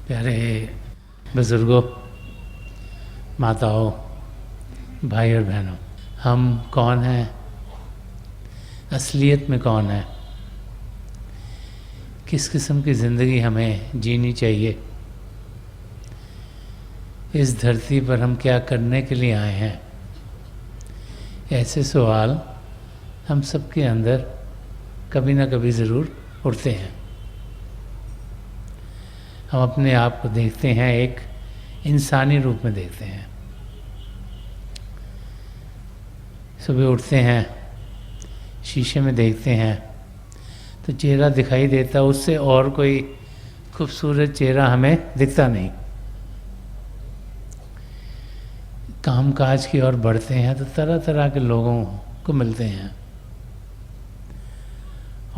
प्यारे बुज़ुर्गों, माताओं, भाई और बहनों, हम कौन हैं, असलियत में कौन है, किस किस्म की ज़िंदगी हमें जीनी चाहिए, इस धरती पर हम क्या करने के लिए आए हैं, ऐसे सवाल हम सबके अंदर कभी ना कभी ज़रूर उठते हैं। हम अपने आप को देखते हैं, एक इंसानी रूप में देखते हैं। सुबह उठते हैं, शीशे में देखते हैं तो चेहरा दिखाई देता, उससे और कोई खूबसूरत चेहरा हमें दिखता नहीं। कामकाज की ओर बढ़ते हैं तो तरह तरह के लोगों को मिलते हैं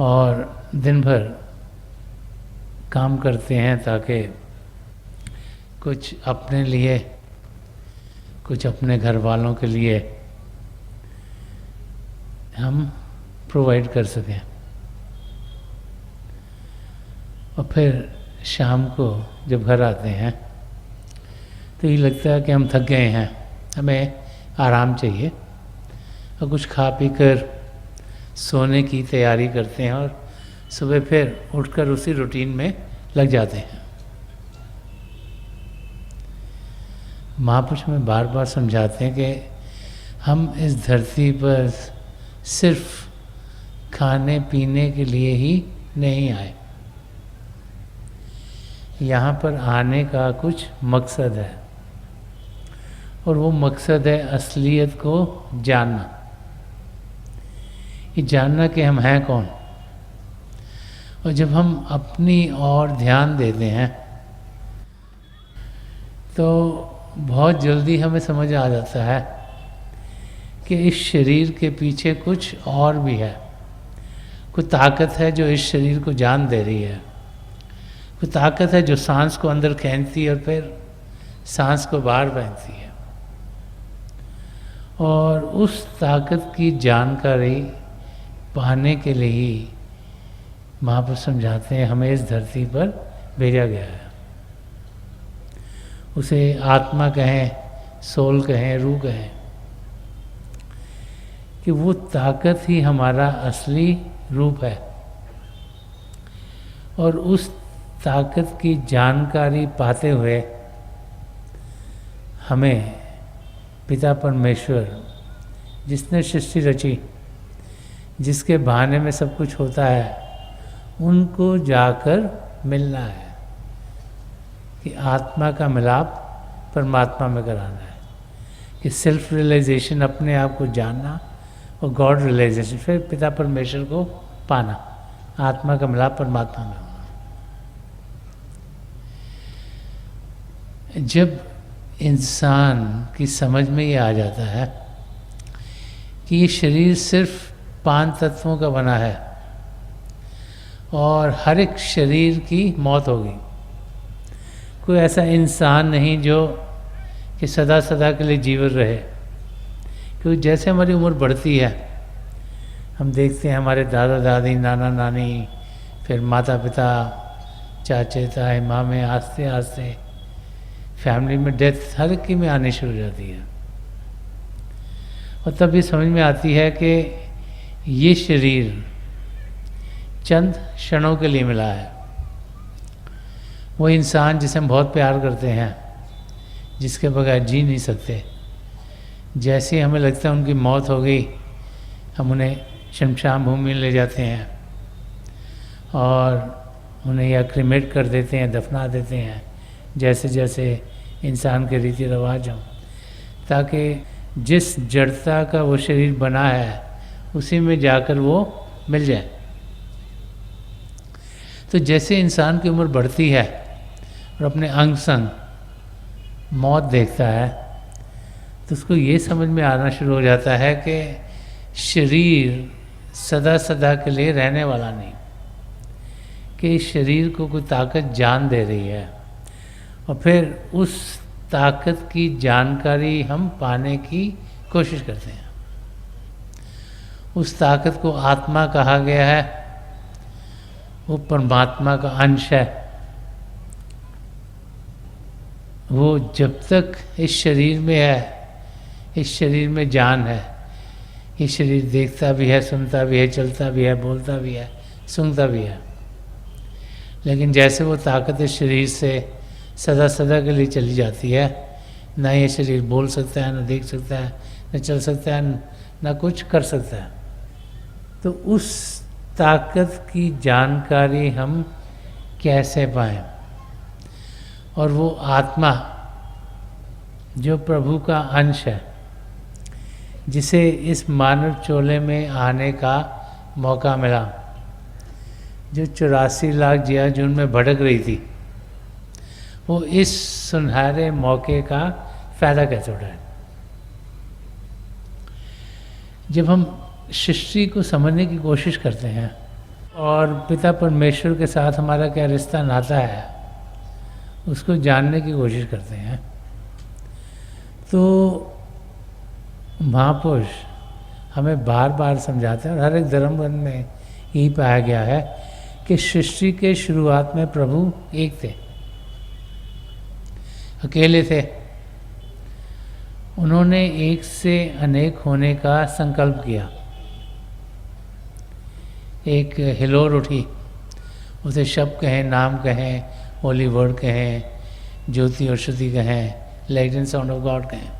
और दिन भर काम करते हैं ताकि कुछ अपने लिए, कुछ अपने घर वालों के लिए हम प्रोवाइड कर सकें। और फिर शाम को जब घर आते हैं तो ये लगता है कि हम थक गए हैं, हमें आराम चाहिए और कुछ खा पी कर सोने की तैयारी करते हैं और सुबह फिर उठकर उसी रूटीन में लग जाते हैं। महापुरुष में बार बार समझाते हैं कि हम इस धरती पर सिर्फ खाने पीने के लिए ही नहीं आए, यहाँ पर आने का कुछ मकसद है और वो मकसद है असलियत को जानना। ये जानना कि हम हैं कौन। और जब हम अपनी ओर ध्यान देते हैं तो बहुत जल्दी हमें समझ आ जाता है कि इस शरीर के पीछे कुछ और भी है। कोई ताकत है जो इस शरीर को जान दे रही है, कोई ताकत है जो सांस को अंदर खींचती है और फिर सांस को बाहर बहती है। और उस ताकत की जानकारी पाने के लिए ही महापुरुष समझाते हैं हमें इस धरती पर भेजा गया है। उसे आत्मा कहें, सोल कहें, रूह कहें, कि वो ताकत ही हमारा असली रूप है। और उस ताकत की जानकारी पाते हुए हमें पिता परमेश्वर, जिसने सृष्टि रची, जिसके बहाने में सब कुछ होता है, उनको जाकर मिलना है कि आत्मा का मिलाप परमात्मा में कराना है, कि सेल्फ रियलाइजेशन, अपने आप को जानना, और गॉड रियलाइजेशन, फिर पिता परमेश्वर को पाना, आत्मा का मिलाप परमात्मा में होना। जब इंसान की समझ में ये आ जाता है कि ये शरीर सिर्फ 5 तत्वों का बना है और हर एक शरीर की मौत होगी, कोई ऐसा इंसान नहीं जो कि सदा सदा के लिए जीवित रहे। क्योंकि जैसे हमारी उम्र बढ़ती है, हम देखते हैं हमारे दादा दादी, नाना नानी, फिर माता पिता, चाचे ताए मामे, आस्ते आस्ते फैमिली में डेथ हर की में आनी शुरू हो जाती है। और तब ये समझ में आती है कि ये शरीर चंद क्षणों के लिए मिला है। वो इंसान जिसे हम बहुत प्यार करते हैं, जिसके बगैर जी नहीं सकते, जैसे हमें लगता है उनकी मौत हो गई, हम उन्हें शमशान भूमि में ले जाते हैं और उन्हें या क्रिमेट कर देते हैं, दफना देते हैं, जैसे जैसे इंसान के रीति रिवाज हों, ताकि जिस जड़ता का वो शरीर बना है उसी में जाकर वो मिल जाए। तो जैसे इंसान की उम्र बढ़ती है और अपने अंग संग मौत देखता है तो उसको ये समझ में आना शुरू हो जाता है कि शरीर सदा सदा के लिए रहने वाला नहीं, कि इस शरीर को कोई ताकत जान दे रही है। और फिर उस ताकत की जानकारी हम पाने की कोशिश करते हैं। उस ताकत को आत्मा कहा गया है, वो परमात्मा का अंश है। वो जब तक इस शरीर में है, इस शरीर में जान है, ये शरीर देखता भी है, सुनता भी है, चलता भी है, बोलता भी है, सूंघता भी है। लेकिन जैसे वो ताकत इस शरीर से सदा सदा के लिए चली जाती है, ना ये शरीर बोल सकता है, ना देख सकता है, ना चल सकता है, ना कुछ कर सकता है, तो उस ताकत की जानकारी हम कैसे पाएं? और वो आत्मा जो प्रभु का अंश है, जिसे इस मानव चोले में आने का मौका मिला, जो 84 लाख जिया जून में भटक रही थी, वो इस सुनहरे मौके का फ़ायदा कैसे उठाए? जब हम सृष्टि को समझने की कोशिश करते हैं और पिता परमेश्वर के साथ हमारा क्या रिश्ता नाता है, उसको जानने की कोशिश करते हैं, तो महापुरुष हमें बार बार समझाते हैं, और हर एक धर्म ग्रंथ में यही पाया गया है कि सृष्टि के शुरुआत में प्रभु एक थे, अकेले थे। उन्होंने एक से अनेक होने का संकल्प किया। एक हिलोर उठी, उसे शब्द कहें, नाम कहें, होली वर्ड कहें, ज्योति और श्रुति कहें, light and sound of God कहें,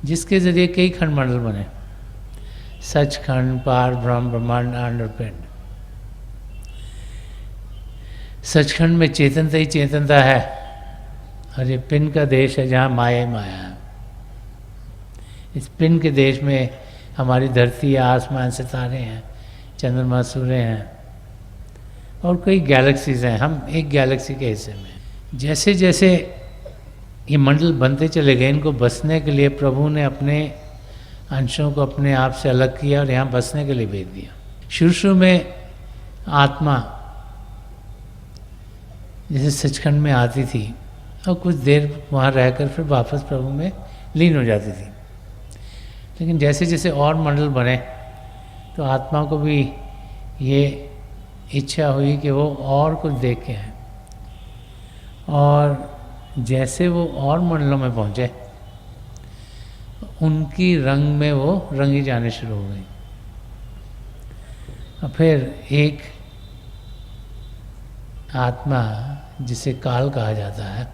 जिसके जरिए कई खंड मंडल बने, सचखंड, पार ब्रह्म, ब्रह्मांड, अंड और पिंड। सचखंड में चेतनता ही चेतनता है, और ये पिंड का देश है जहाँ माया ही माया है। इस पिंड के देश में हमारी धरती है, आसमान, सितारे हैं, चंद्रमा, सूर्य हैं, और कई गैलेक्सीज हैं। हम एक गैलेक्सी के हिस्से में। जैसे जैसे ये मंडल बनते चले गए, इनको बसने के लिए प्रभु ने अपने अंशों को अपने आप से अलग किया और यहाँ बसने के लिए भेज दिया। शुरू शुरू में आत्मा जैसे सचखंड में आती थी और कुछ देर वहाँ रहकर फिर वापस प्रभु में लीन हो जाती थी। लेकिन जैसे जैसे और मंडल बने तो आत्मा को भी ये इच्छा हुई कि वो और कुछ देख के आए, और जैसे वो और मंडलों में पहुँचे, उनकी रंग में वो रंगी जाने शुरू हो गई। और फिर एक आत्मा जिसे काल कहा जाता है,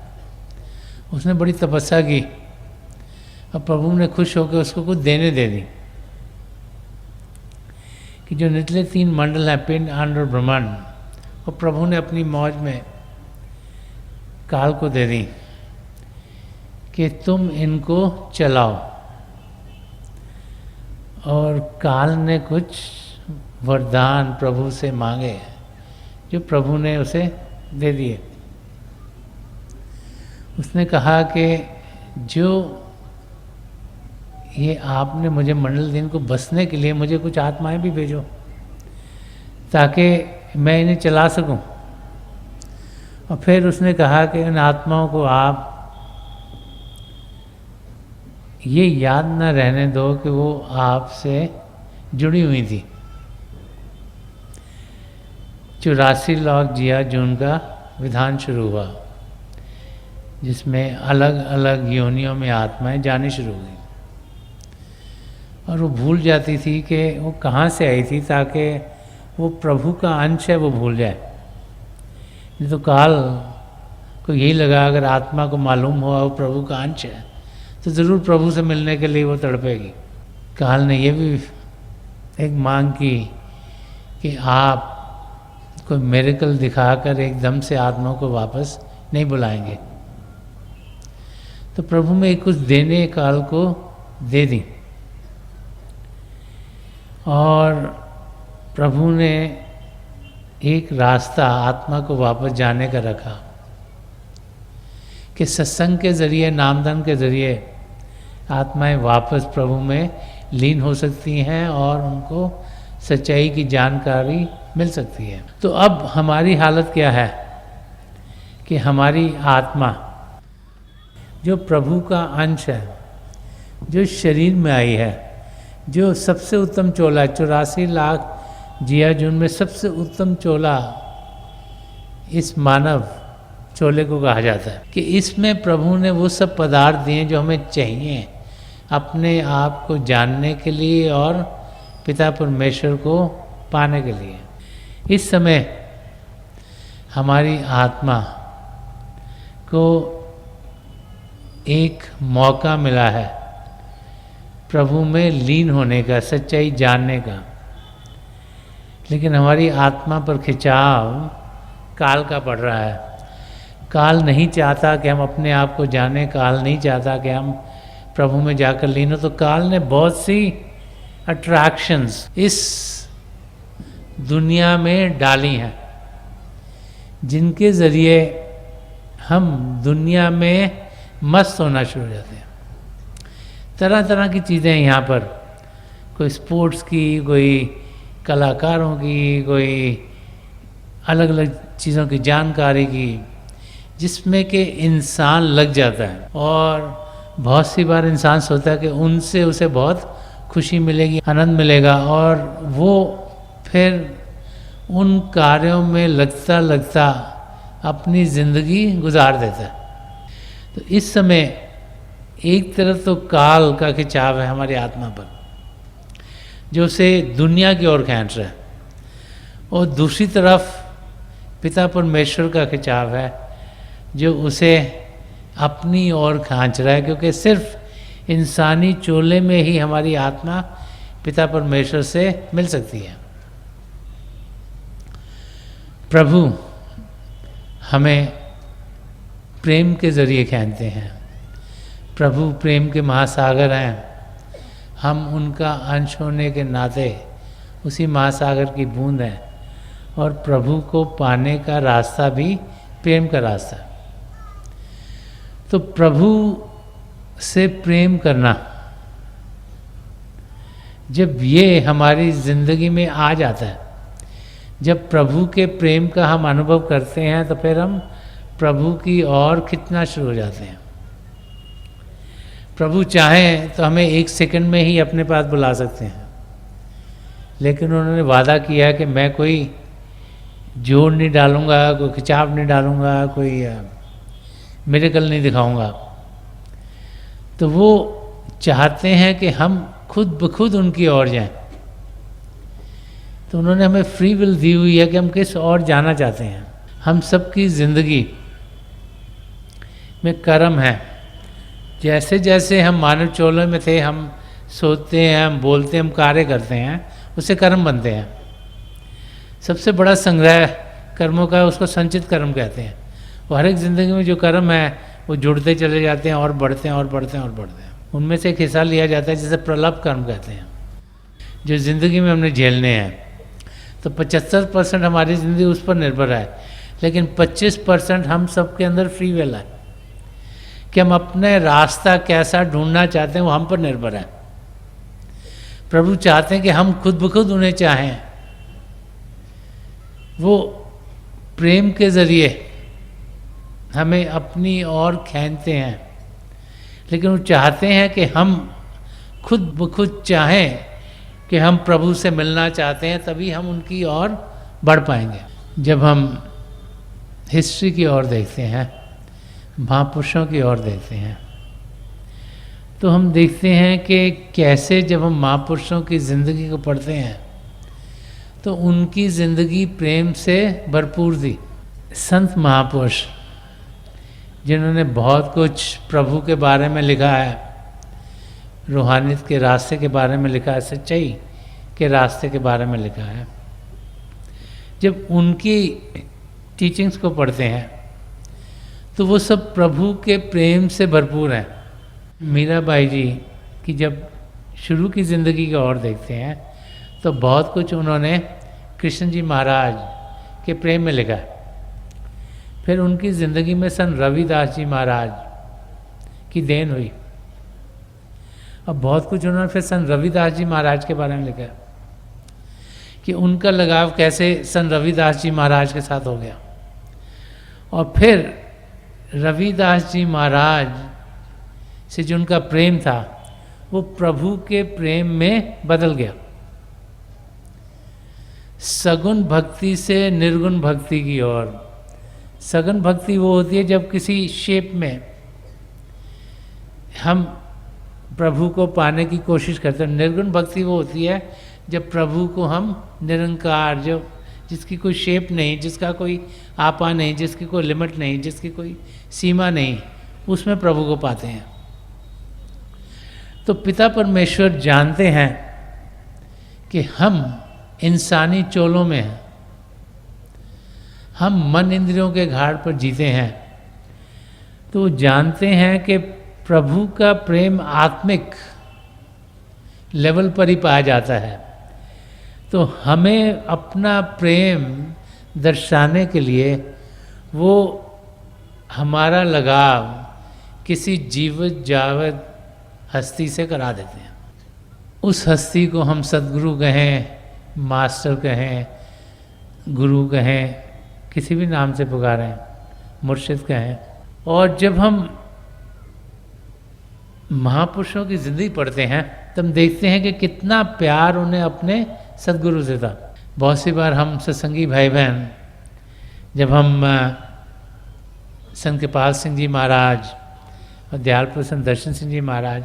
उसने बड़ी तपस्या की और प्रभु ने खुश होकर उसको कुछ देने दे दी कि जो निचले 3 मंडल हैं, पिंड, अंड और ब्रह्मांड, और प्रभु ने अपनी मौज में काल को दे दी कि तुम इनको चलाओ। और काल ने कुछ वरदान प्रभु से मांगे जो प्रभु ने उसे दे दिए। उसने कहा कि जो ये आपने मुझे मंडल दिन को बसने के लिए मुझे कुछ आत्माएं भी भेजो ताकि मैं इन्हें चला सकूं। और फिर उसने कहा कि इन आत्माओं को आप ये याद न रहने दो कि वो आपसे जुड़ी हुई थी। 84 लाख जिया जून का विधान शुरू हुआ, जिसमें अलग अलग योनियों में आत्माएं जानी शुरू हुई, और वो भूल जाती थी कि वो कहाँ से आई थी, ताकि वो प्रभु का अंश है वो भूल जाए। नहीं तो काल को यही लगा अगर आत्मा को मालूम हुआ वो प्रभु का अंश है तो ज़रूर प्रभु से मिलने के लिए वो तड़पेगी। काल ने ये भी एक मांग की कि आप कोई मिरेकल दिखाकर एकदम से आत्मा को वापस नहीं बुलाएंगे। तो प्रभु में कुछ देने काल को दे दी, और प्रभु ने एक रास्ता आत्मा को वापस जाने का रखा कि सत्संग के ज़रिए, नामदान के ज़रिए आत्माएं वापस प्रभु में लीन हो सकती हैं और उनको सच्चाई की जानकारी मिल सकती है। तो अब हमारी हालत क्या है कि हमारी आत्मा जो प्रभु का अंश है, जो शरीर में आई है, जो सबसे उत्तम चोला, 84 लाख जिया जून में सबसे उत्तम चोला इस मानव चोले को कहा जाता है, कि इसमें प्रभु ने वो सब पदार्थ दिए जो हमें चाहिए अपने आप को जानने के लिए और पिता परमेश्वर को पाने के लिए। इस समय हमारी आत्मा को एक मौका मिला है प्रभु में लीन होने का, सच्चाई जानने का, लेकिन हमारी आत्मा पर खिंचाव काल का पड़ रहा है। काल नहीं चाहता कि हम अपने आप को जानें, काल नहीं चाहता कि हम प्रभु में जाकर लीन हो। तो काल ने बहुत सी अट्रैक्शंस इस दुनिया में डाली हैं, जिनके ज़रिए हम दुनिया में मस्त होना शुरू हो जाते हैं। तरह तरह की चीज़ें यहाँ पर, कोई स्पोर्ट्स की, कोई कलाकारों की, कोई अलग अलग चीज़ों की जानकारी की, जिसमें कि इंसान लग जाता है। और बहुत सी बार इंसान सोचता है कि उनसे उसे बहुत खुशी मिलेगी, आनंद मिलेगा, और वो फिर उन कार्यों में लगता लगता अपनी ज़िंदगी गुजार देता है। तो इस समय एक तरफ तो काल का खिंचाव है हमारी आत्मा पर, जो उसे दुनिया की ओर खींच रहा है, और दूसरी तरफ पिता परमेश्वर का खिंचाव है जो उसे अपनी ओर खींच रहा है, क्योंकि सिर्फ इंसानी चोले में ही हमारी आत्मा पिता परमेश्वर से मिल सकती है। प्रभु हमें प्रेम के ज़रिए खींचते हैं। प्रभु प्रेम के महासागर हैं। हम उनका अंश होने के नाते उसी महासागर की बूंद हैं, और प्रभु को पाने का रास्ता भी प्रेम का रास्ता है। तो प्रभु से प्रेम करना, जब ये हमारी ज़िंदगी में आ जाता है, जब प्रभु के प्रेम का हम अनुभव करते हैं, तो फिर हम प्रभु की ओर खिंचना शुरू हो जाते हैं। प्रभु चाहें तो हमें एक सेकंड में ही अपने पास बुला सकते हैं, लेकिन उन्होंने वादा किया है कि मैं कोई जोड़ नहीं डालूंगा, कोई खिंचाव नहीं डालूंगा, कोई मिरेकल नहीं दिखाऊंगा। तो वो चाहते हैं कि हम खुद ब खुद उनकी ओर जाएं। तो उन्होंने हमें फ्री विल दी हुई है कि हम किस ओर जाना चाहते हैं। हम सबकी ज़िंदगी में कर्म है। जैसे जैसे हम मानव चोले में थे, हम सोचते हैं, हम बोलते हैं, हम कार्य करते हैं, उससे कर्म बनते हैं। सबसे बड़ा संग्रह कर्मों का उसको संचित कर्म कहते हैं। वो हर एक ज़िंदगी में जो कर्म है वो जुड़ते चले जाते हैं और बढ़ते हैं और बढ़ते हैं और बढ़ते हैं। उनमें से एक हिस्सा लिया जाता है जिसे प्रलभ कर्म कहते हैं, जो ज़िंदगी में हमने झेलने हैं। तो 75% हमारी ज़िंदगी उस पर निर्भर है, लेकिन 25% हम सबके अंदर फ्री विल है कि हम अपने रास्ता कैसा ढूंढना चाहते हैं, वो हम पर निर्भर है। प्रभु चाहते हैं कि हम खुद ब खुद उन्हें चाहें। वो प्रेम के ज़रिए हमें अपनी ओर खींचते हैं, लेकिन वो चाहते हैं कि हम खुद ब खुद चाहें कि हम प्रभु से मिलना चाहते हैं, तभी हम उनकी ओर बढ़ पाएंगे। जब हम हिस्ट्री की ओर देखते हैं, महापुरुषों की ओर देखते हैं, तो हम देखते हैं कि कैसे जब हम महापुरुषों की ज़िंदगी को पढ़ते हैं तो उनकी ज़िंदगी प्रेम से भरपूर थी। संत महापुरुष जिन्होंने बहुत कुछ प्रभु के बारे में लिखा है, रूहानियत के रास्ते के बारे में लिखा है, सच्चाई के रास्ते के बारे में लिखा है, जब उनकी टीचिंग्स को पढ़ते हैं तो वो सब प्रभु के प्रेम से भरपूर हैं। मीराबाई जी की जब शुरू की ज़िंदगी की ओर देखते हैं तो बहुत कुछ उन्होंने कृष्ण जी महाराज के प्रेम में लिखा है। फिर उनकी ज़िंदगी में संत रविदास जी महाराज की देन हुई। अब बहुत कुछ उन्होंने फिर संत रविदास जी महाराज के बारे में लिखा है कि उनका लगाव कैसे संत रविदास जी महाराज के साथ हो गया, और फिर रविदास जी महाराज से जो उनका प्रेम था वो प्रभु के प्रेम में बदल गया। सगुण भक्ति से निर्गुण भक्ति की ओर, सघन भक्ति वो होती है जब किसी शेप में हम प्रभु को पाने की कोशिश करते हैं। निर्गुण भक्ति वो होती है जब प्रभु को हम निरंकार, जो जिसकी कोई शेप नहीं, जिसका कोई आपा नहीं, जिसकी कोई लिमिट नहीं, जिसकी कोई सीमा नहीं, उसमें प्रभु को पाते हैं। तो पिता परमेश्वर जानते हैं कि हम इंसानी चोलों में हैं, हम मन इंद्रियों के घाट पर जीते हैं, तो जानते हैं कि प्रभु का प्रेम आत्मिक लेवल पर ही पाया जाता है। तो हमें अपना प्रेम दर्शाने के लिए वो हमारा लगाव किसी जीवित जावत हस्ती से करा देते हैं। उस हस्ती को हम सद्गुरु कहें, मास्टर कहें, गुरु कहें, किसी भी नाम से पुकारें, मुर्शिद कहें। और जब हम महापुरुषों की ज़िंदगी पढ़ते हैं तब देखते हैं कि कितना प्यार उन्हें अपने सद्गुरु से था। बहुत सी बार हम सत्संगी भाई बहन, जब हम संत कृपाल सिंह जी महाराज और दयाल प्रसन्न दर्शन सिंह जी महाराज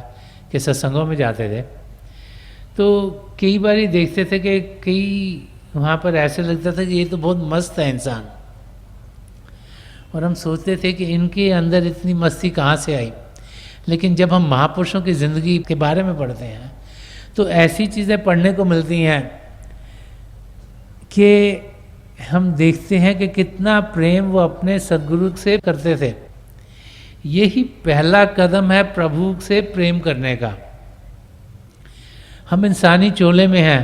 के सत्संगों में जाते थे, तो कई बार ही देखते थे कि कई वहाँ पर ऐसे लगता था कि ये तो बहुत मस्त है इंसान, और हम सोचते थे कि इनके अंदर इतनी मस्ती कहाँ से आई। लेकिन जब हम महापुरुषों की ज़िंदगी के बारे में पढ़ते हैं तो ऐसी चीज़ें पढ़ने को मिलती हैं कि हम देखते हैं कि कितना प्रेम वो अपने सद्गुरु से करते थे। यही पहला कदम है प्रभु से प्रेम करने का। हम इंसानी चोले में हैं,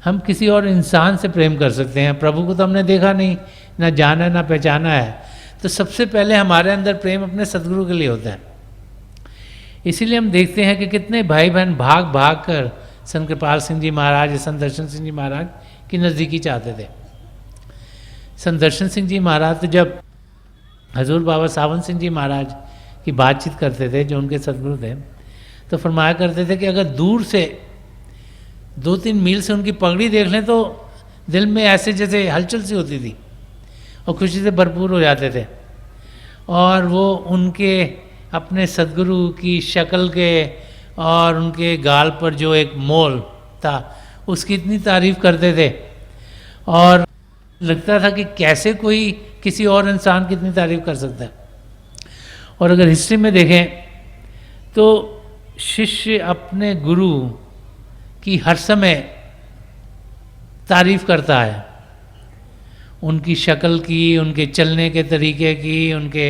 हम किसी और इंसान से प्रेम कर सकते हैं, प्रभु को तो हमने देखा नहीं, ना जाना ना पहचाना है, तो सबसे पहले हमारे अंदर प्रेम अपने सद्गुरु के लिए होता है। इसीलिए हम देखते हैं कि कितने भाई बहन भाग भाग कर संत कृपाल सिंह जी महाराज, संत दर्शन सिंह जी महाराज की नज़दीकी चाहते थे। संत दर्शन सिंह जी महाराज तो जब हजूर बाबा सावन सिंह जी महाराज की बातचीत करते थे, जो उनके सद्गुरु थे, तो फरमाया करते थे कि अगर दूर से 2-3 मील से उनकी पगड़ी देख लें तो दिल में ऐसे जैसे हलचल सी होती थी और खुशी से भरपूर हो जाते थे। और वो उनके अपने सद्गुरु की शक्ल के और उनके गाल पर जो एक मोल था उसकी इतनी तारीफ़ करते थे, और लगता था कि कैसे कोई किसी और इंसान की इतनी तारीफ़ कर सकता है। और अगर हिस्ट्री में देखें तो शिष्य अपने गुरु की हर समय तारीफ़ करता है, उनकी शक्ल की, उनके चलने के तरीके की, उनके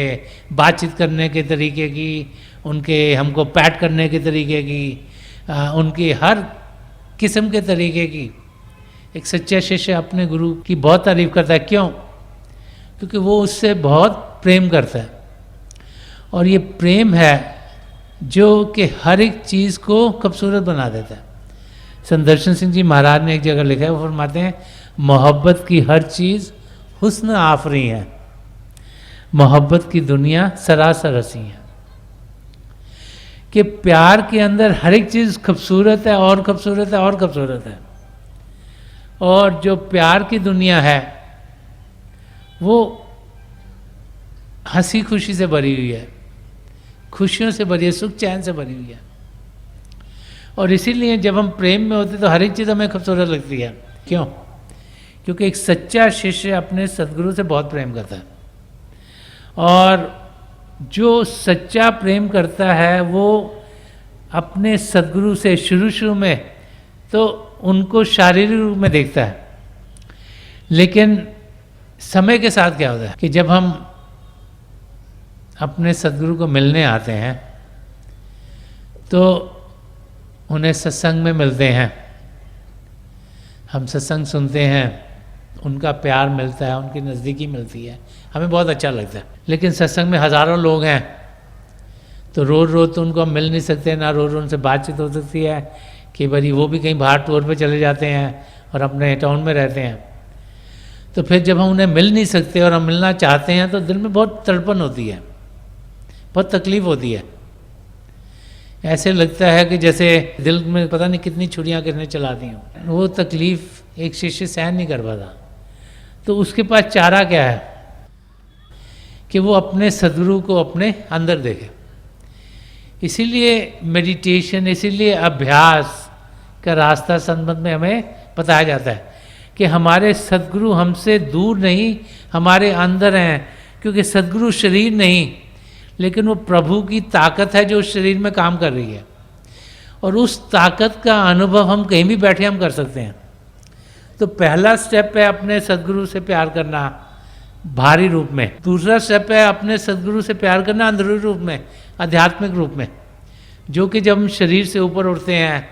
बातचीत करने के तरीके की, उनके हमको पैट करने के तरीके की, उनकी हर किस्म के तरीके की। एक सच्चा शिष्य अपने गुरु की बहुत तारीफ़ करता है। क्यों? क्योंकि वो उससे बहुत प्रेम करता है, और ये प्रेम है जो कि हर एक चीज़ को खूबसूरत बना देता है। संत दर्शन सिंह जी महाराज ने एक जगह लिखा है, वो फरमाते हैं, मोहब्बत की हर चीज़ हुस्न आफरी है, मोहब्बत की दुनिया सरासर हंसी है। कि प्यार के अंदर हर एक चीज़ खूबसूरत है और खूबसूरत है और खूबसूरत है, और जो प्यार की दुनिया है वो हंसी खुशी से भरी हुई है, खुशियों से भरी है, सुख चैन से भरी हुई है। और इसीलिए जब हम प्रेम में होते तो हर एक चीज़ हमें खूबसूरत लगती है। क्यों? क्योंकि एक सच्चा शिष्य अपने सद्गुरु से बहुत प्रेम करता है, और जो सच्चा प्रेम करता है वो अपने सद्गुरु से शुरू में तो उनको शारीरिक रूप में देखता है, लेकिन समय के साथ क्या होता है कि जब हम अपने सद्गुरु को मिलने आते हैं तो उन्हें सत्संग में मिलते हैं, हम सत्संग सुनते हैं, उनका प्यार मिलता है, उनकी नज़दीकी मिलती है, हमें बहुत अच्छा लगता है। लेकिन सत्संग में हज़ारों लोग हैं तो रोज़ रोज़ तो उनको हम मिल नहीं सकते, ना रोज़ उनसे बातचीत हो सकती है, कि भाई वो भी कहीं बाहर टूर पे चले जाते हैं और अपने टाउन में रहते हैं। तो फिर जब हम उन्हें मिल नहीं सकते और हम मिलना चाहते हैं तो दिल में बहुत तड़पन होती है, बहुत तकलीफ़ होती है। ऐसे लगता है कि जैसे दिल में पता नहीं कितनी छुरियाँ किसने चला दी हों। वो तकलीफ़ एक शिष्य सहन नहीं कर पाता, तो उसके पास चारा क्या है? कि वो अपने सदगुरु को अपने अंदर देखे। इसीलिए मेडिटेशन, इसीलिए अभ्यास का रास्ता संबंध में हमें बताया जाता है कि हमारे सदगुरु हमसे दूर नहीं, हमारे अंदर हैं। क्योंकि सदगुरु शरीर नहीं, लेकिन वो प्रभु की ताकत है जो उस शरीर में काम कर रही है, और उस ताकत का अनुभव हम कहीं भी बैठे हम कर सकते हैं। तो पहला स्टेप है अपने सदगुरु से प्यार करना भारी रूप में। दूसरा स्टेप है अपने सदगुरु से प्यार करना अंदरूनी रूप में, आध्यात्मिक रूप में, जो कि जब हम शरीर से ऊपर उठते हैं,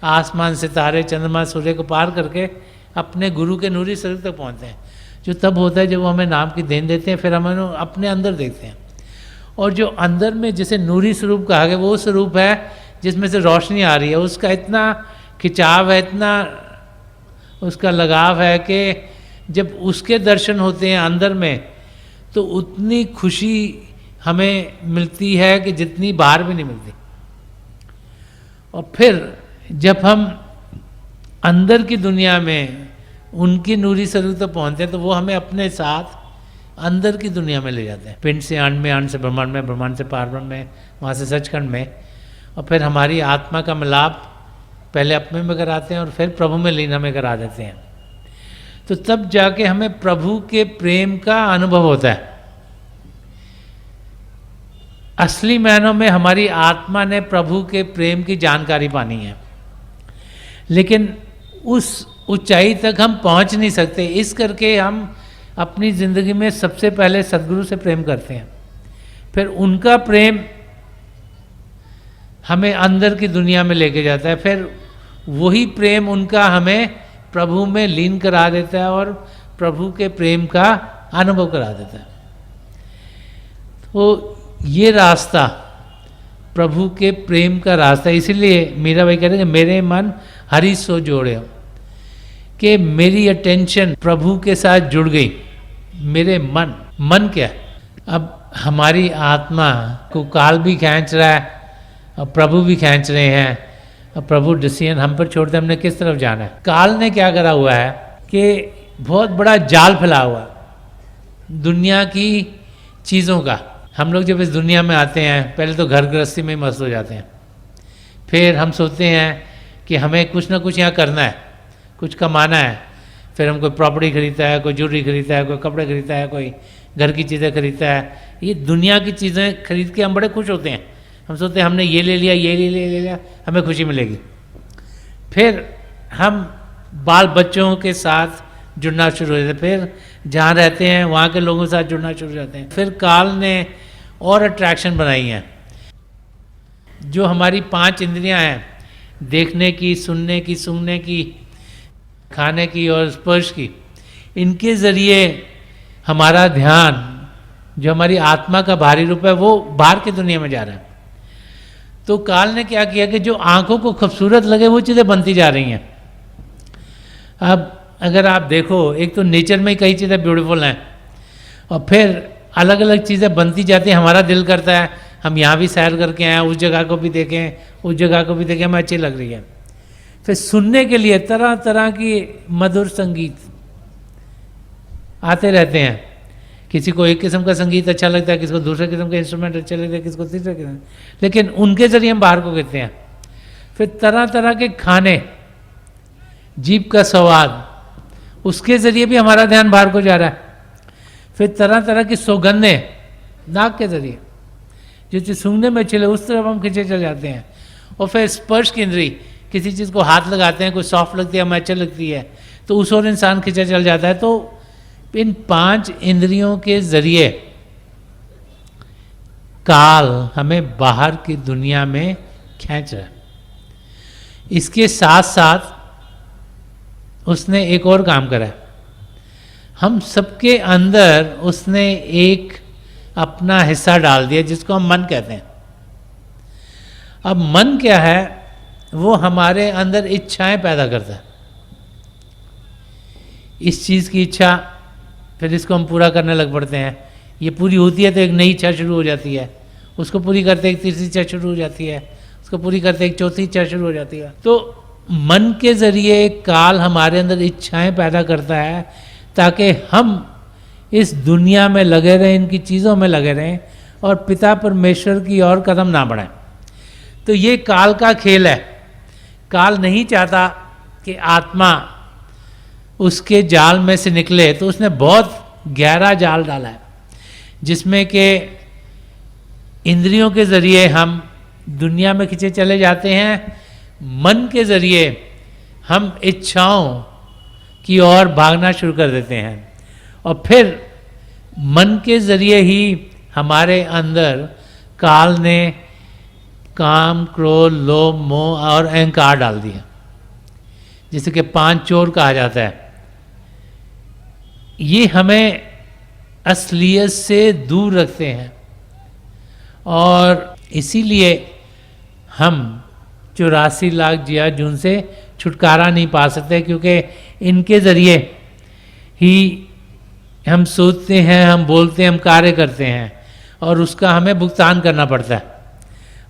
आसमान, सितारे, चंद्रमा, सूर्य को पार करके अपने गुरु के नूरी शरीर तक पहुंचते हैं, जो तब होता है जब वो हमें नाम की देन देते हैं। फिर हम अपने अंदर देखते हैं, और जो अंदर में जिसे नूरी स्वरूप कहा गया, वो स्वरूप है जिसमें से रोशनी आ रही है। उसका इतना खिंचाव है, इतना उसका लगाव है कि जब उसके दर्शन होते हैं अंदर में, तो उतनी खुशी हमें मिलती है कि जितनी बाहर भी नहीं मिलती। और फिर जब हम अंदर की दुनिया में उनकी नूरी स्वरूप तक पहुंचते हैं, तो वो हमें अपने साथ अंदर की दुनिया में ले जाते हैं। पिंड से अंड में, अंड से ब्रह्मांड में, ब्रह्मांड से पारब्रह्म में, वहाँ से सचखंड में, और फिर हमारी आत्मा का मिलाप पहले अपने में कराते हैं और फिर प्रभु में लीन हमें करा देते हैं। तो तब जाके हमें प्रभु के प्रेम का अनुभव होता है। असली मायनों में हमारी आत्मा ने प्रभु के प्रेम की जानकारी पानी है, लेकिन उस ऊंचाई तक हम पहुंच नहीं सकते। इस करके हम अपनी ज़िंदगी में सबसे पहले सदगुरु से प्रेम करते हैं, फिर उनका प्रेम हमें अंदर की दुनिया में लेके जाता है, फिर वही प्रेम उनका हमें प्रभु में लीन करा देता है और प्रभु के प्रेम का अनुभव करा देता है। तो ये रास्ता प्रभु के प्रेम का रास्ता, इसीलिए मीरा भाई कह रहे हैं कि मेरे मन हरि सो जोड़े, कि मेरी अटेंशन प्रभु के साथ जुड़ गई। मेरे मन क्या है? अब हमारी आत्मा को काल भी खींच रहा है और प्रभु भी खींच रहे हैं, और प्रभु डिसीजन हम पर छोड़ते हमने किस तरफ जाना है। काल ने क्या करा हुआ है कि बहुत बड़ा जाल फैला हुआ दुनिया की चीज़ों का। हम लोग जब इस दुनिया में आते हैं, पहले तो घर गृहस्थी में मस्त हो जाते हैं, फिर हम सोचते हैं कि हमें कुछ ना कुछ यहाँ करना है, कुछ कमाना है। फिर हम कोई प्रॉपर्टी खरीदता है, कोई ज्वेलरी खरीदता है, कोई कपड़े खरीदता है, कोई घर की चीज़ें खरीदता है। ये दुनिया की चीज़ें खरीद के हम बड़े खुश होते हैं। हम सोचते हैं हमने ये ले लिया, ये ले लिया, हमें खुशी मिलेगी। फिर हम बाल बच्चों के साथ जुड़ना शुरू हो जाते हैं, फिर जहाँ रहते हैं वहाँ के लोगों के साथ जुड़ना शुरू हो जाते हैं। फिर काल ने और अट्रैक्शन बनाई हैं। जो हमारी 5 इंद्रियां हैं, देखने की, सुनने की, सूंघने की, खाने की और स्पर्श की, इनके ज़रिए हमारा ध्यान, जो हमारी आत्मा का बाहरी रूप है, वो बाहर की दुनिया में जा रहा है। तो काल ने क्या किया कि जो आंखों को खूबसूरत लगे वो चीज़ें बनती जा रही हैं। अब अगर आप देखो, एक तो नेचर में कई चीज़ें ब्यूटीफुल हैं, और फिर अलग अलग चीज़ें बनती जाती हैं। हमारा दिल करता है हम यहाँ भी सैर करके आए, उस जगह को भी देखें, उस जगह को भी देखें, हमें अच्छी लग रही है। फिर सुनने के लिए तरह तरह की मधुर संगीत आते रहते हैं। किसी को एक किस्म का संगीत अच्छा लगता है, किसी को दूसरे किस्म का इंस्ट्रूमेंट अच्छा लगता है, किसी को तीसरे किस्म, लेकिन उनके जरिए हम बाहर को कहते हैं। फिर तरह तरह के खाने, जीभ का स्वाद, उसके जरिए भी हमारा ध्यान बाहर को जा रहा है। फिर तरह तरह की सौगंधें, नाक के जरिए जो चीज़ सूंघने में अच्छी लगे उस तरफ हम खींचे चले जाते हैं। और फिर स्पर्श की इंद्री, किसी चीज़ को हाथ लगाते हैं, कोई सॉफ्ट लगती है, हमें अच्छा लगती है, तो उस और इंसान खींचा चल जाता है। तो इन 5 इंद्रियों के जरिए काल हमें बाहर की दुनिया में खींच रहा है। इसके साथ साथ उसने एक और काम करा है। हम सबके अंदर उसने एक अपना हिस्सा डाल दिया जिसको हम मन कहते हैं। अब मन क्या है? वो हमारे अंदर इच्छाएं पैदा करता है। इस चीज़ की इच्छा, फिर इसको हम पूरा करने लग पड़ते हैं। ये पूरी होती है तो एक नई इच्छा शुरू हो जाती है, उसको पूरी करते एक तीसरी इच्छा शुरू हो जाती है, उसको पूरी करते एक चौथी इच्छा शुरू हो जाती है। तो मन के ज़रिए काल हमारे अंदर इच्छाएं पैदा करता है ताकि हम इस दुनिया में लगे रहें, इनकी चीज़ों में लगे रहें और पिता परमेश्वर की ओर कदम ना बढ़ाएं। तो ये काल का खेल है। काल नहीं चाहता कि आत्मा उसके जाल में से निकले, तो उसने बहुत गहरा जाल डाला है जिसमें कि इंद्रियों के जरिए हम दुनिया में खींचे चले जाते हैं, मन के जरिए हम इच्छाओं की ओर भागना शुरू कर देते हैं और फिर मन के जरिए ही हमारे अंदर काल ने काम, क्रोध, लोभ, मोह और अहंकार डाल दिया, जिसे कि 5 चोर कहा जाता है। ये हमें असलियत से दूर रखते हैं और इसीलिए हम 84 लाख जिया जून से छुटकारा नहीं पा सकते, क्योंकि इनके ज़रिए ही हम सोचते हैं, हम बोलते हैं, हम कार्य करते हैं और उसका हमें भुगतान करना पड़ता है।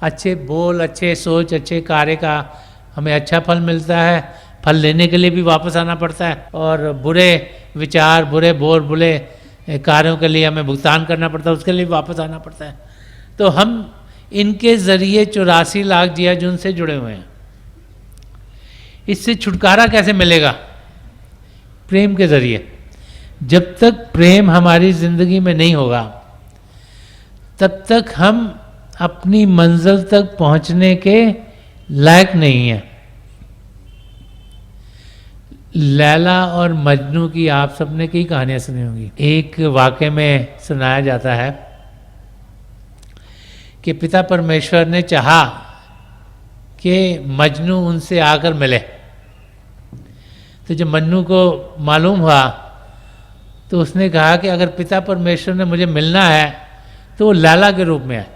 अच्छे बोल, अच्छे सोच, अच्छे कार्य का हमें अच्छा फल मिलता है, फल लेने के लिए भी वापस आना पड़ता है, और बुरे विचार, बुरे बोल, बुरे कार्यों के लिए हमें भुगतान करना पड़ता है, उसके लिए भी वापस आना पड़ता है। तो हम इनके ज़रिए 84 लाख जिया जून से जुड़े हुए हैं। इससे छुटकारा कैसे मिलेगा? प्रेम के ज़रिए। जब तक प्रेम हमारी ज़िंदगी में नहीं होगा तब तक हम अपनी मंजिल तक पहुंचने के लायक नहीं हैं। लैला और मजनू की आप सबने कई कहानियां सुनी होंगी। एक वाक़े में सुनाया जाता है कि पिता परमेश्वर ने चाहा कि मजनू उनसे आकर मिले। तो जब मजनू को मालूम हुआ तो उसने कहा कि अगर पिता परमेश्वर ने मुझे मिलना है तो वो लैला के रूप में है।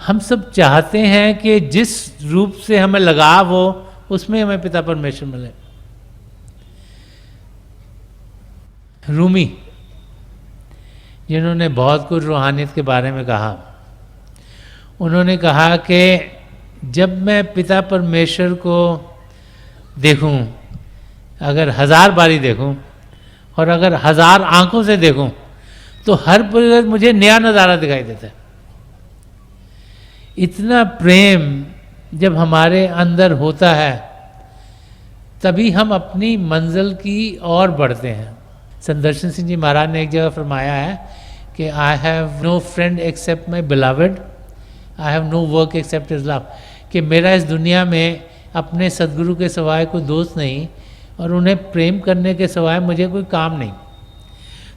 हम सब चाहते हैं कि जिस रूप से हमें लगाव हो उसमें हमें पिता परमेश्वर मिले। रूमी, जिन्होंने बहुत कुछ रूहानियत के बारे में कहा, उन्होंने कहा कि जब मैं पिता परमेश्वर को देखूं, अगर 1000 बारी देखूं और अगर 1000 आंखों से देखूं, तो हर पल मुझे नया नज़ारा दिखाई देता है। इतना प्रेम जब हमारे अंदर होता है तभी हम अपनी मंजिल की ओर बढ़ते हैं। संदर्शन सिंह जी महाराज ने एक जगह फरमाया है कि I have no friend except my beloved, I have no work except his love, कि मेरा इस दुनिया में अपने सदगुरु के सिवाय कोई दोस्त नहीं और उन्हें प्रेम करने के सिवाय मुझे कोई काम नहीं।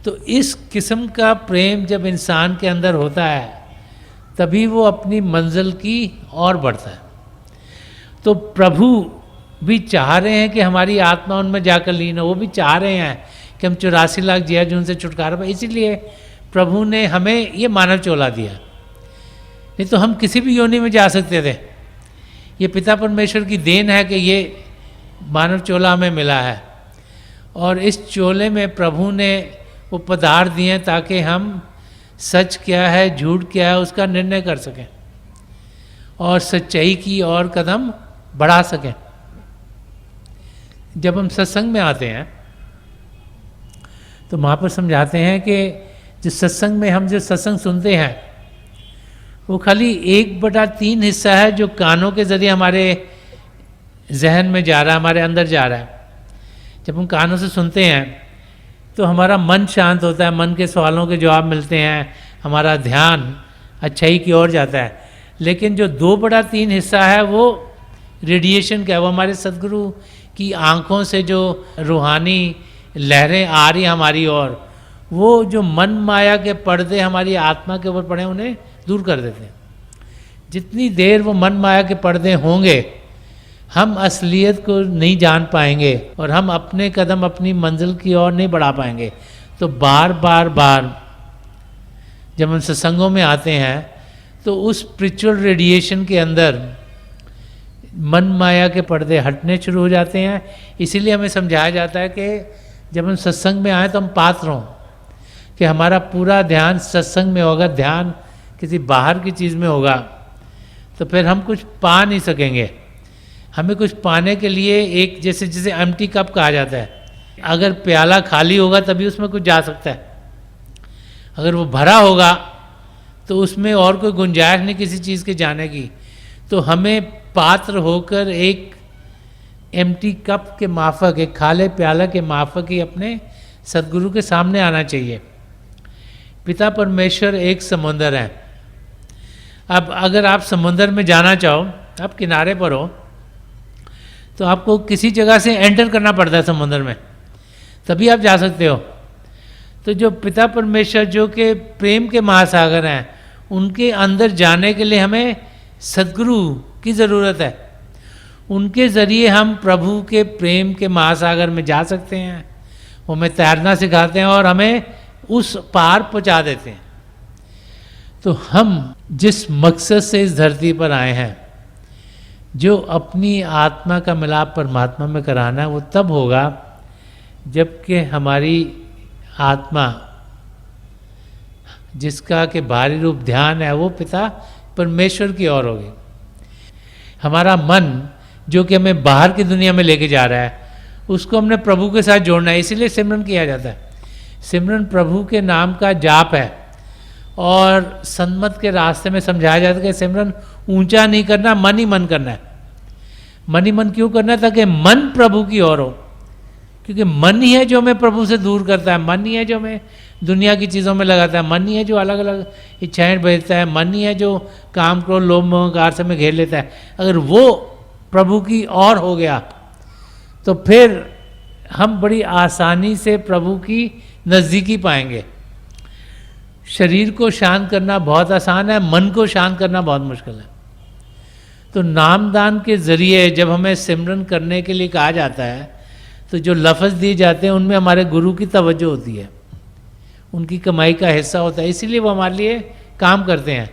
तो इस किस्म का प्रेम जब इंसान के अंदर होता है तभी वो अपनी मंजिल की ओर बढ़ता है। तो प्रभु भी चाह रहे हैं कि हमारी आत्मा उनमें जाकर लीन हो, वो भी चाह रहे हैं कि हम 84 लाख जिया जून से छुटकारा पाए। इसीलिए प्रभु ने हमें ये मानव चोला दिया, नहीं तो हम किसी भी योनि में जा सकते थे। ये पिता परमेश्वर की देन है कि ये मानव चोला हमें मिला है और इस चोले में प्रभु ने वो पदार्थ दिए ताकि हम सच क्या है, झूठ क्या है, उसका निर्णय कर सकें और सच्चाई की ओर कदम बढ़ा सकें। जब हम सत्संग में आते हैं तो वहाँ पर समझाते हैं कि जो सत्संग में हम जो सत्संग सुनते हैं वो खाली 1/3 हिस्सा है जो कानों के ज़रिए हमारे जहन में जा रहा है, हमारे अंदर जा रहा है। जब हम कानों से सुनते हैं तो हमारा मन शांत होता है, मन के सवालों के जवाब मिलते हैं, हमारा ध्यान अच्छाई की ओर जाता है। लेकिन जो 2/3 हिस्सा है वो रेडिएशन का है, वो हमारे सदगुरु की आंखों से जो रूहानी लहरें आ रही हमारी ओर, वो जो मन माया के पर्दे हमारी आत्मा के ऊपर पड़े उन्हें दूर कर देते हैं। जितनी देर वो मन माया के पर्दे होंगे हम असलियत को नहीं जान पाएंगे और हम अपने कदम अपनी मंजिल की ओर नहीं बढ़ा पाएंगे। तो बार बार जब हम सत्संगों में आते हैं तो उस स्पिरिचुअल रेडिएशन के अंदर मन माया के पर्दे हटने शुरू हो जाते हैं। इसीलिए हमें समझाया जाता है कि जब हम सत्संग में आए तो हम पात्र हों, कि हमारा पूरा ध्यान सत्संग में होगा, ध्यान किसी बाहर की चीज़ में होगा तो फिर हम कुछ पा नहीं सकेंगे। हमें कुछ पाने के लिए एक जैसे एम्प्टी कप कहा जाता है अगर प्याला खाली होगा तभी उसमें कुछ जा सकता है, अगर वो भरा होगा तो उसमें और कोई गुंजाइश नहीं किसी चीज़ के जाने की। तो हमें पात्र होकर एक एम्प्टी कप के माफक, एक खाले प्याला के माफक ही अपने सदगुरु के सामने आना चाहिए। पिता परमेश्वर एक समुंदर है। अब अगर आप समुंदर में जाना चाहो, आप किनारे पर हो, तो आपको किसी जगह से एंटर करना पड़ता है समुंदर में, तभी आप जा सकते हो। तो जो पिता परमेश्वर जो कि प्रेम के महासागर हैं, उनके अंदर जाने के लिए हमें सद्गुरु की ज़रूरत है। उनके ज़रिए हम प्रभु के प्रेम के महासागर में जा सकते हैं। वो हमें तैरना सिखाते हैं और हमें उस पार पहुंचा देते हैं। तो हम जिस मकसद से इस धरती पर आए हैं, जो अपनी आत्मा का मिलाप परमात्मा में कराना है, वो तब होगा जबकि हमारी आत्मा, जिसका के बाहरी रूप ध्यान है, वो पिता परमेश्वर की ओर होगी। हमारा मन जो कि हमें बाहर की दुनिया में लेके जा रहा है, उसको हमने प्रभु के साथ जोड़ना है। इसीलिए सिमरन किया जाता है। सिमरन प्रभु के नाम का जाप है। और सन्मत के रास्ते में समझाया जाता है कि सिमरन ऊंचा नहीं करना, मन ही मन करना है। मन ही मन क्यों करना है? ताकि मन प्रभु की ओर हो, क्योंकि मन ही है जो हमें प्रभु से दूर करता है। मन ही है जो हमें दुनिया की चीज़ों में लगाता है। मन ही है जो अलग अलग इच्छाएं भेजता है। मन ही है जो काम क्रोध लोभ मोह अहंकार से में घेर लेता है। अगर वो प्रभु की ओर हो गया तो फिर हम बड़ी आसानी से प्रभु की नज़दीकी पाएंगे। शरीर को शांत करना बहुत आसान है, मन को शांत करना बहुत मुश्किल है। तो नामदान के ज़रिए जब हमें सिमरन करने के लिए कहा जाता है, तो जो लफ्ज़ दिए जाते हैं उनमें हमारे गुरु की तवज्जो होती है, उनकी कमाई का हिस्सा होता है। इसीलिए वो हमारे लिए काम करते हैं,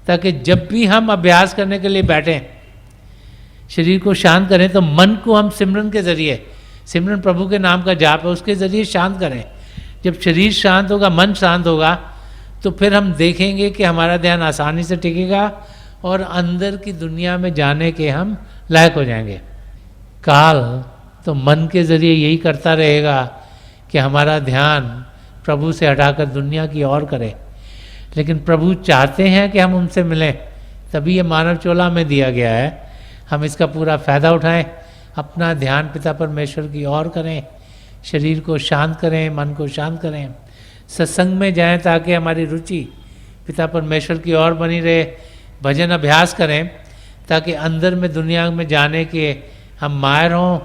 ताकि जब भी हम अभ्यास करने के लिए बैठें, शरीर को शांत करें, तो मन को हम सिमरन के ज़रिए, सिमरन प्रभु के नाम का जाप है, उसके ज़रिए शांत करें। जब शरीर शांत होगा, मन शांत होगा, तो फिर हम देखेंगे कि हमारा ध्यान आसानी से टिकेगा और अंदर की दुनिया में जाने के हम लायक हो जाएंगे। काल तो मन के ज़रिए यही करता रहेगा कि हमारा ध्यान प्रभु से हटाकर दुनिया की ओर करे। लेकिन प्रभु चाहते हैं कि हम उनसे मिलें, तभी ये मानव चोला में दिया गया है। हम इसका पूरा फ़ायदा उठाएं, अपना ध्यान पिता परमेश्वर की ओर करें, शरीर को शांत करें, मन को शांत करें, सत्संग में जाएं ताकि हमारी रुचि पिता परमेश्वर की ओर बनी रहे, भजन अभ्यास करें ताकि अंदर में दुनिया में जाने के हम माहिर हों,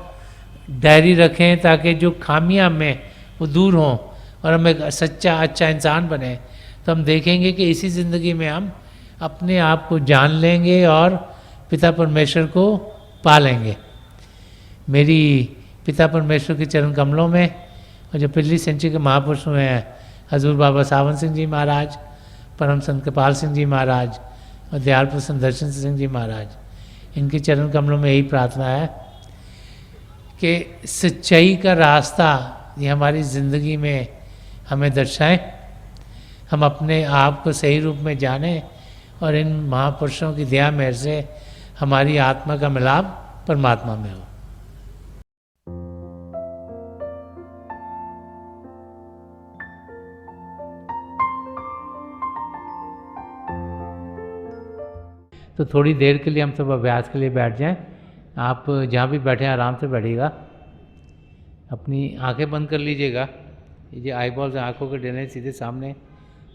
डायरी रखें ताकि जो खामियां में वो दूर हों और हम एक सच्चा अच्छा इंसान बने। तो हम देखेंगे कि इसी ज़िंदगी में हम अपने आप को जान लेंगे और पिता परमेश्वर को पा लेंगे। मेरी पिता परमेश्वर के चरण कमलों में और जो पिछली सेंचुरी के महापुरुष हुए हैं, हजूर बाबा सावन सिंह जी महाराज, परम संत कृपाल सिंह जी महाराज और दयाल प्रसन्न दर्शन सिंह जी महाराज, इनके चरण कमलों में यही प्रार्थना है कि सच्चाई का रास्ता ये हमारी ज़िंदगी में हमें दर्शाएं, हम अपने आप को सही रूप में जानें और इन महापुरुषों की दया मेहर से हमारी आत्मा का मिलाप परमात्मा में हो। तो थोड़ी देर के लिए हम सब अभ्यास के लिए बैठ जाएं। आप जहाँ भी बैठे हैं आराम से बैठिएगा, अपनी आंखें बंद कर लीजिएगा। ये जो आई बॉल्स आँखों के डरने सीधे सामने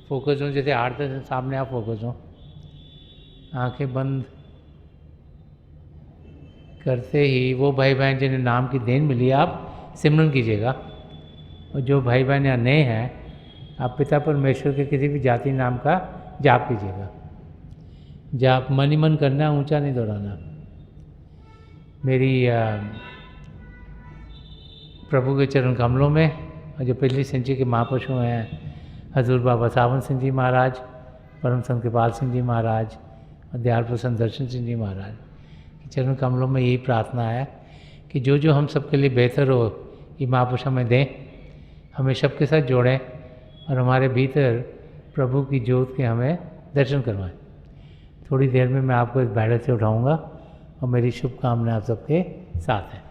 फोकस हो, जैसे हार्ट से सामने आप फोकस हो। आंखें बंद करते ही वो भाई बहन जिन्हें नाम की देन मिली आप सिमरन कीजिएगा। और जो भाई बहन यहाँ नए हैं, आप पिता परमेश्वर के किसी भी जाति नाम का जाप कीजिएगा। जाप मन ही मन करना, ऊंचा नहीं दोहराना। मेरी प्रभु के चरण कमलों में और जो पिछली सेंचुरी के महापुरुष हुए हैं, हजूर बाबा सावन सिंह जी महाराज, परम संत कृपाल सिंह जी महाराज और दयाल प्रसन्न दर्शन सिंह जी महाराज के चरण कमलों में यही प्रार्थना है कि जो जो हम सबके लिए बेहतर हो, ये महापुरुष हमें दें, हमें सबके साथ जोड़ें और हमारे भीतर प्रभु की ज्योत के हमें दर्शन करवाएं। थोड़ी देर में मैं आपको इस बैठक से उठाऊंगा और मेरी शुभकामनाएं आप सबके साथ हैं।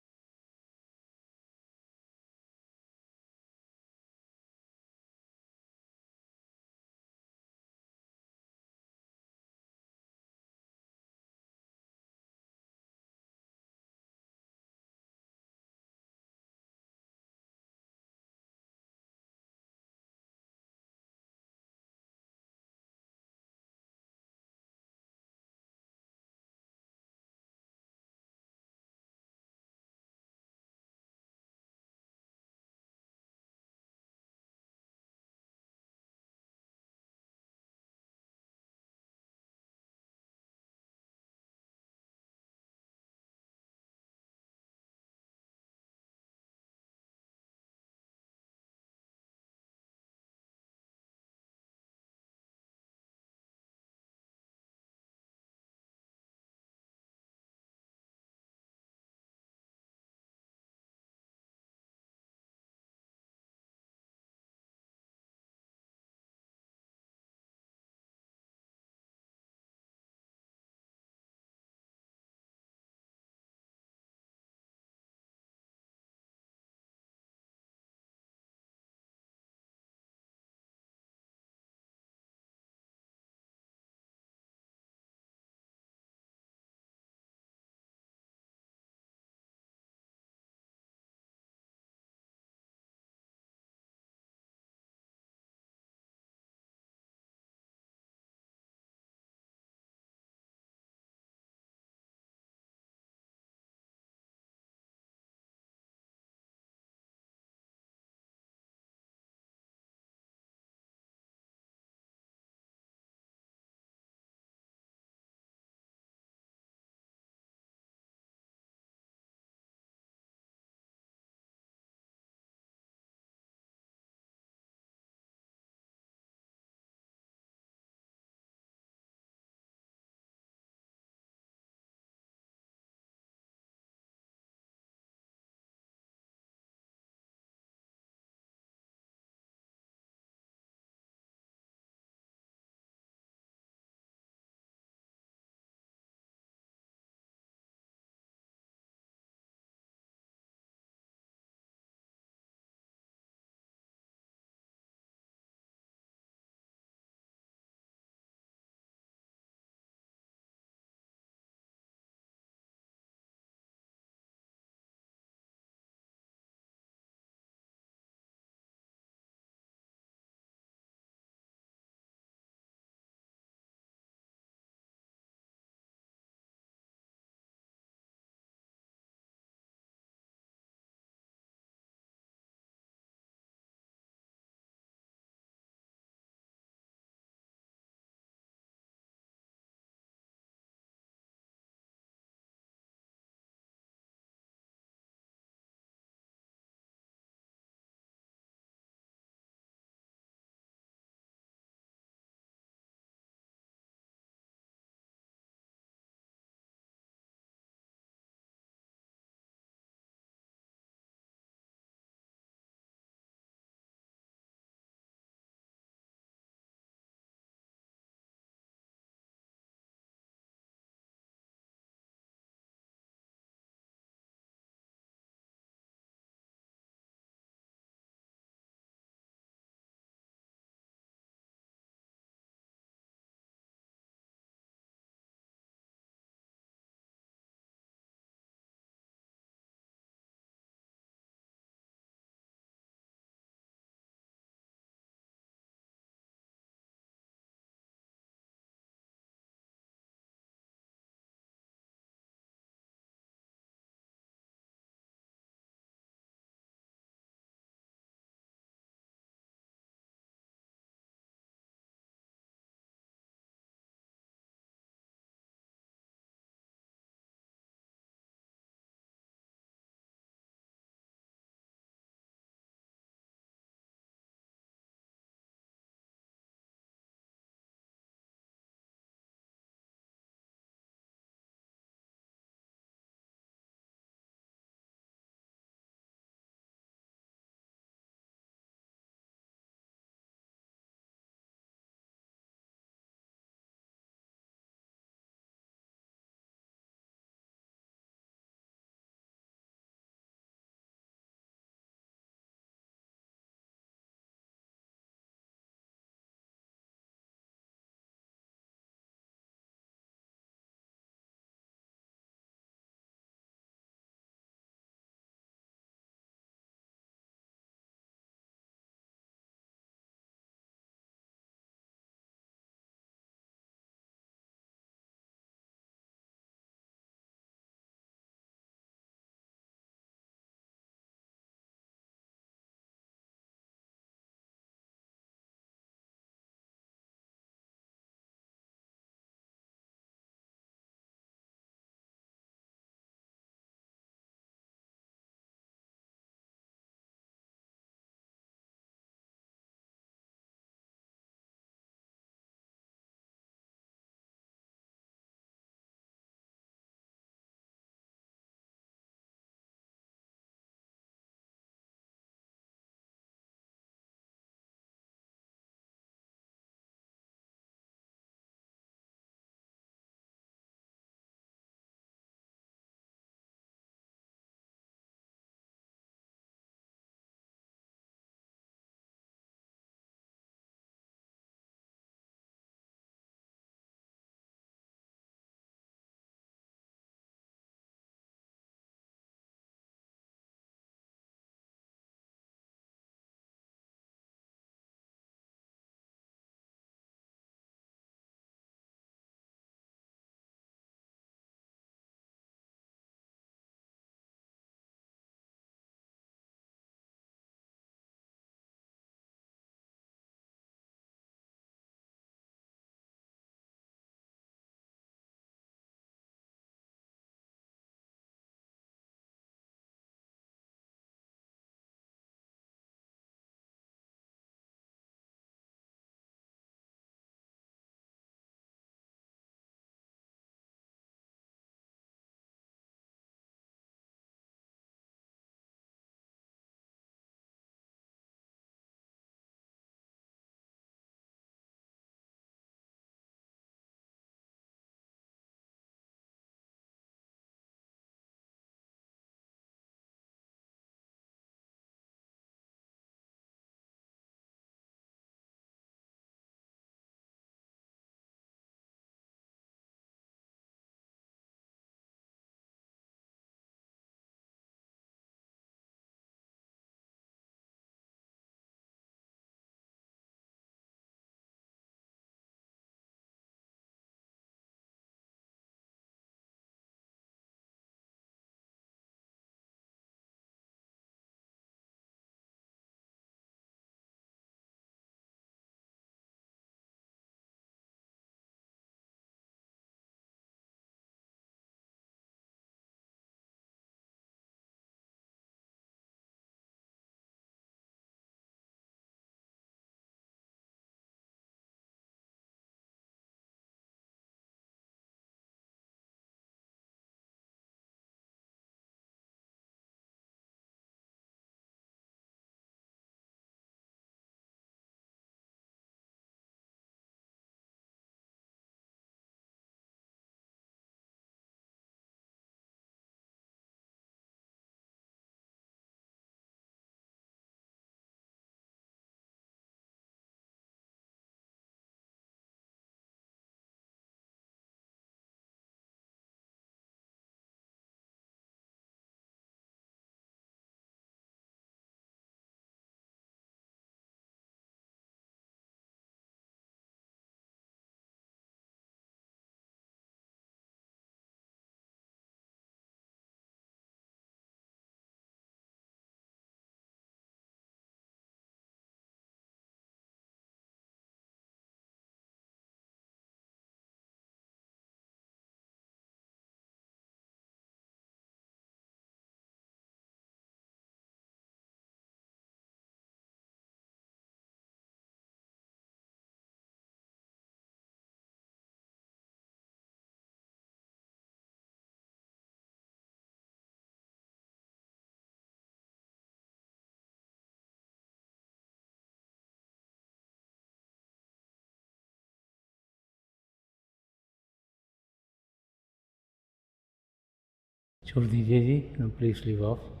छोड़ दीजिए जी, प्लीज लीव ऑफ।